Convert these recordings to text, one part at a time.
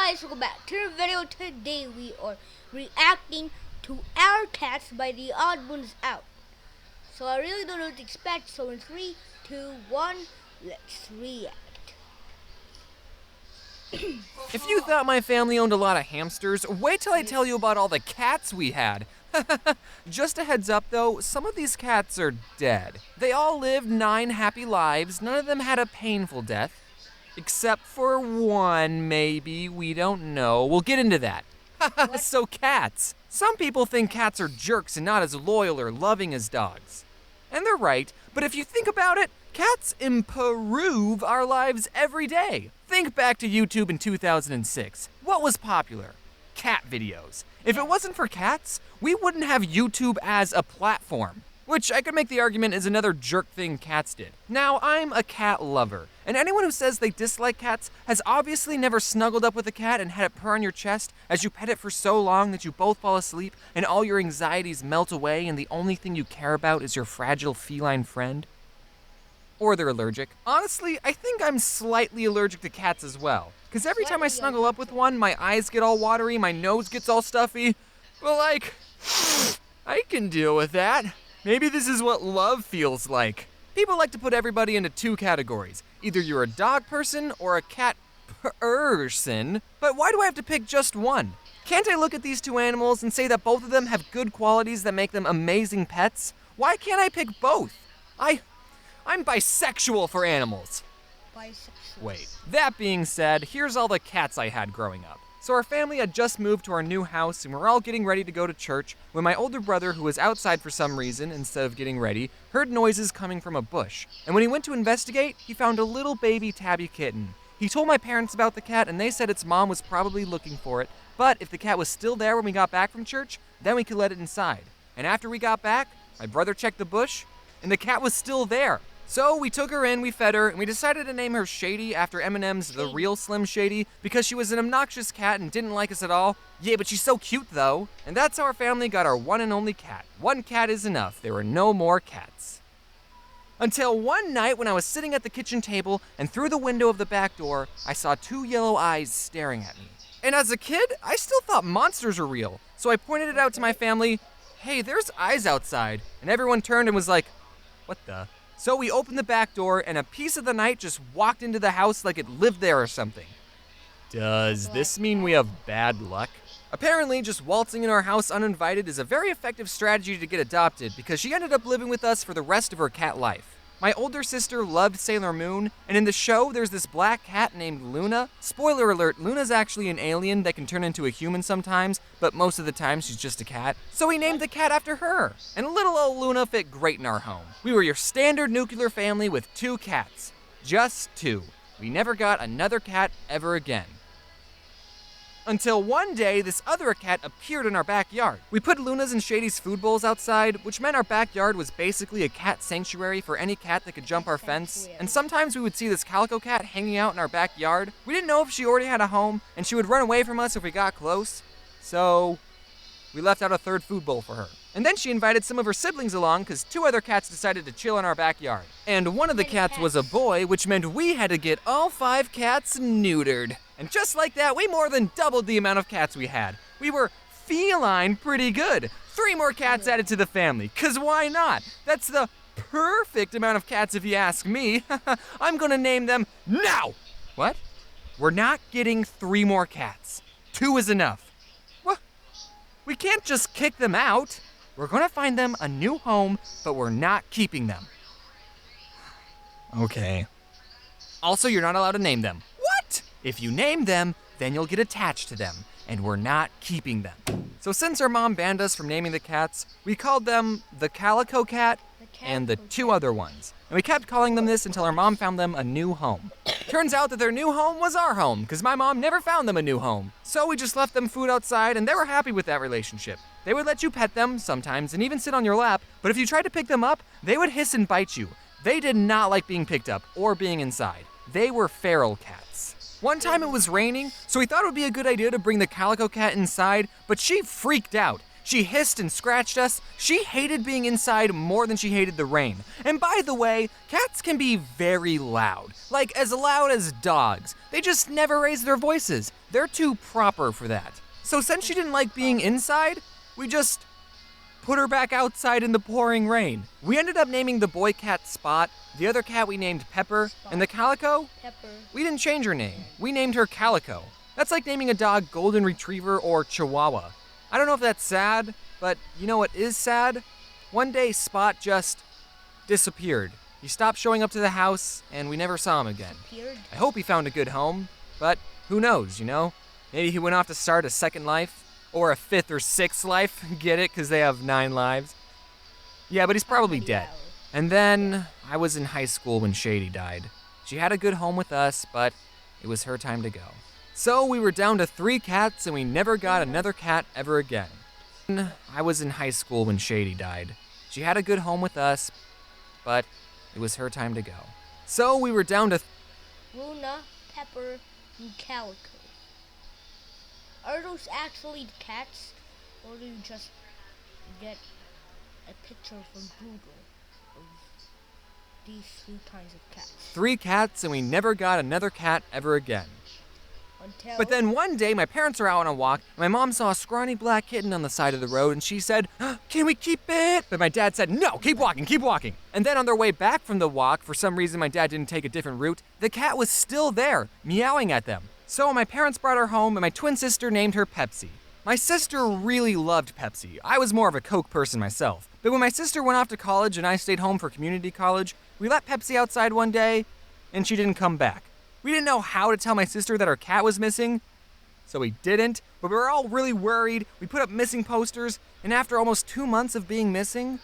guys, welcome back to the video. Today we are reacting to Our Cats by The Odd Ones Out. So I really don't know what to expect, so in 3, 2, 1, let's react. If you thought my family owned a lot of hamsters, wait till I tell you about all the cats we had. Just a heads up though, some of these cats are dead. They all lived 9 happy lives, none of them had a painful death. Except for one, maybe, we don't know. We'll get into that. So cats. Some people think cats are jerks and not as loyal or loving as dogs. And they're right, but if you think about it, cats improve our lives every day. Think back to YouTube in 2006. What was popular? Cat videos. If it wasn't for cats, we wouldn't have YouTube as a platform. Which I could make the argument is another jerk thing cats did. Now, I'm a cat lover, and anyone who says they dislike cats has obviously never snuggled up with a cat and had it purr on your chest as you pet it for so long that you both fall asleep and all your anxieties melt away and the only thing you care about is your fragile feline friend. Or they're allergic. Honestly, I think I'm slightly allergic to cats as well, because every time I snuggle up with one, my eyes get all watery, my nose gets all stuffy. But like, I can deal with that. Maybe this is what love feels like. People like to put everybody into 2 categories. Either you're a dog person or a cat person, but why do I have to pick just one? Can't I look at these 2 animals and say that both of them have good qualities that make them amazing pets? Why can't I pick both? I'm bisexual for animals. Bisexual. Wait, that being said, here's all the cats I had growing up. So our family had just moved to our new house and we're all getting ready to go to church when my older brother, who was outside for some reason instead of getting ready, heard noises coming from a bush. And when he went to investigate, he found a little baby tabby kitten. He told my parents about the cat and they said its mom was probably looking for it, but if the cat was still there when we got back from church, then we could let it inside. And after we got back, my brother checked the bush and the cat was still there. So we took her in, we fed her, and we decided to name her Shady after Eminem's The Real Slim Shady because she was an obnoxious cat and didn't like us at all. Yeah, but she's so cute though. And that's how our family got our one and only cat. One cat is enough. There were no more cats. Until one night when I was sitting at the kitchen table and through the window of the back door, I saw 2 yellow eyes staring at me. And as a kid, I still thought monsters were real. So I pointed it out to my family, hey, there's eyes outside. And everyone turned and was like, what the? So we opened the back door and a piece of the night just walked into the house like it lived there or something. Does this mean we have bad luck? Apparently, just waltzing in our house uninvited is a very effective strategy to get adopted because she ended up living with us for the rest of her cat life. My older sister loved Sailor Moon, and in the show, there's this black cat named Luna. Spoiler alert, Luna's actually an alien that can turn into a human sometimes, but most of the time she's just a cat. So we named the cat after her, and little old Luna fit great in our home. We were your standard nuclear family with 2 cats. Just 2. We never got another cat ever again. Until one day, this other cat appeared in our backyard. We put Luna's and Shady's food bowls outside, which meant our backyard was basically a cat sanctuary for any cat that could jump our fence. And sometimes we would see this calico cat hanging out in our backyard. We didn't know if she already had a home, and she would run away from us if we got close. So we left out a 3rd food bowl for her. And then she invited some of her siblings along because 2 other cats decided to chill in our backyard. And one of the cats was a boy, which meant we had to get all 5 cats neutered. And just like that, we more than doubled the amount of cats we had. We were feline pretty good. 3 more cats added to the family, cause why not? That's the perfect amount of cats if you ask me. I'm gonna name them now. What? We're not getting 3 more cats. 2 is enough. What? We can't just kick them out. We're gonna find them a new home, but we're not keeping them. Okay. Also, you're not allowed to name them. What? If you name them, then you'll get attached to them, and we're not keeping them. So since our mom banned us from naming the cats, we called them the Calico Cat and the 2 other ones. And we kept calling them this until our mom found them a new home. Turns out that their new home was our home, because my mom never found them a new home. So we just left them food outside, and they were happy with that relationship. They would let you pet them sometimes and even sit on your lap, but if you tried to pick them up, they would hiss and bite you. They did not like being picked up or being inside. They were feral cats. One time it was raining, so we thought it would be a good idea to bring the Calico Cat inside, but she freaked out. She hissed and scratched us. She hated being inside more than she hated the rain. And by the way, cats can be very loud. Like as loud as dogs. They just never raise their voices. They're too proper for that. So since she didn't like being inside, we just put her back outside in the pouring rain. We ended up naming the boy cat Spot, the other cat we named Pepper, and the Calico, Pepper. we didn't change her name. We named her Calico. That's like naming a dog Golden Retriever or Chihuahua. I don't know if that's sad, but you know what is sad? One day Spot just disappeared. He stopped showing up to the house, and we never saw him again. Disappeared. I hope he found a good home, but who knows, you know? Maybe he went off to start a second life, or a fifth or sixth life. Get it? Because they have 9 lives. Yeah, but he's probably dead. And then I was in high school when Shady died. She had a good home with us, but it was her time to go. So we were down to 3 cats, and we never got another cat ever again. I was in high school when Shady died. She had a good home with us, but it was her time to go. So we were down to Luna, Pepper, and Calico. Are those actually the cats, or do you just get a picture from Google of these 3 kinds of cats? 3 cats, and we never got another cat ever again. Until But then one day, my parents were out on a walk, and my mom saw a scrawny black kitten on the side of the road, and she said, "Can we keep it?" But my dad said, "No, keep walking, keep walking." And then on their way back from the walk, for some reason my dad didn't take a different route, the cat was still there, meowing at them. So my parents brought her home, and my twin sister named her Pepsi. My sister really loved Pepsi. I was more of a Coke person myself. But when my sister went off to college and I stayed home for community college, we let Pepsi outside one day, and she didn't come back. We didn't know how to tell my sister that her cat was missing, so we didn't, but we were all really worried. We put up missing posters, and after almost 2 months of being missing,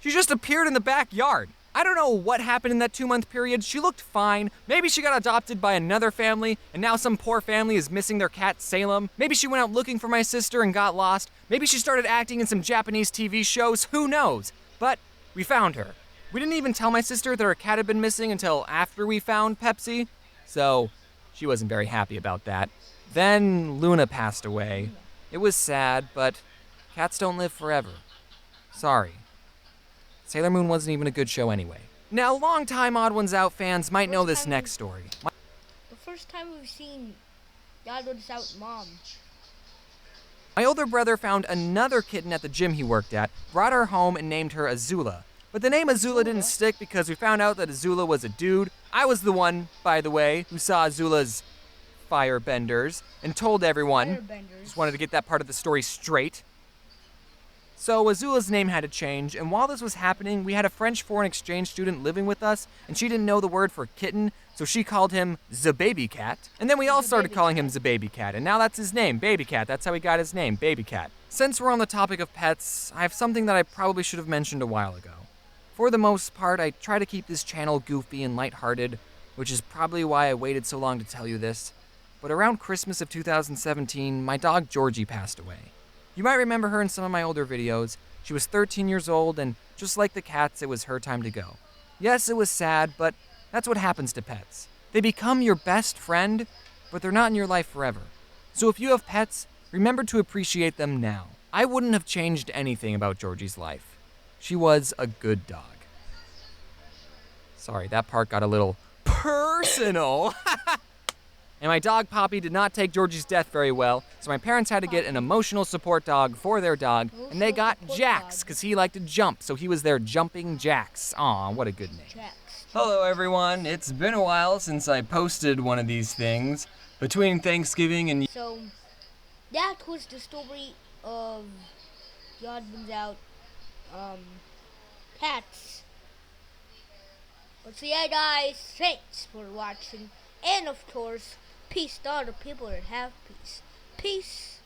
she just appeared in the backyard. I don't know what happened in that 2-month period. She looked fine. Maybe she got adopted by another family, and now some poor family is missing their cat Salem. Maybe she went out looking for my sister and got lost. Maybe she started acting in some Japanese TV shows. Who knows? But we found her. We didn't even tell my sister that her cat had been missing until after we found Pepsi, so she wasn't very happy about that. Then Luna passed away. It was sad, but cats don't live forever. Sorry. Sailor Moon wasn't even a good show anyway. Now, longtime Odd Ones Out fans might know this next story. the first time we've seen the Odd Ones Out mom. My older brother found another kitten at the gym he worked at, brought her home, and named her Azula. But the name Azula didn't stick because we found out that Azula was a dude. I was the one, by the way, who saw Azula's firebenders and told everyone. Firebenders. Just wanted to get that part of the story straight. So Azula's name had to change, and while this was happening, we had a French foreign exchange student living with us, and she didn't know the word for kitten, so she called him the baby cat. And then we all started calling him the baby cat, and now that's his name, Baby Cat. That's how he got his name, Baby Cat. Since we're on the topic of pets, I have something that I probably should have mentioned a while ago. For the most part, I try to keep this channel goofy and lighthearted, which is probably why I waited so long to tell you this. But around Christmas of 2017, my dog Georgie passed away. You might remember her in some of my older videos. She was 13 years old, and just like the cats, it was her time to go. Yes, it was sad, but that's what happens to pets. They become your best friend, but they're not in your life forever. So if you have pets, remember to appreciate them now. I wouldn't have changed anything about Georgie's life. She was a good dog. Sorry, that part got a little personal. And my dog Poppy did not take Georgie's death very well, so my parents had to get an emotional support dog for their dog, and they got Jax, because he liked to jump, so he was their Jumping Jax. Aw, what a good name. Jax. Hello everyone, it's been a while since I posted one of these things. Between Thanksgiving and... So, that was the story of the Odd Ones Out cats. But so yeah guys, thanks for watching. And of course, peace to all the people that have peace. Peace.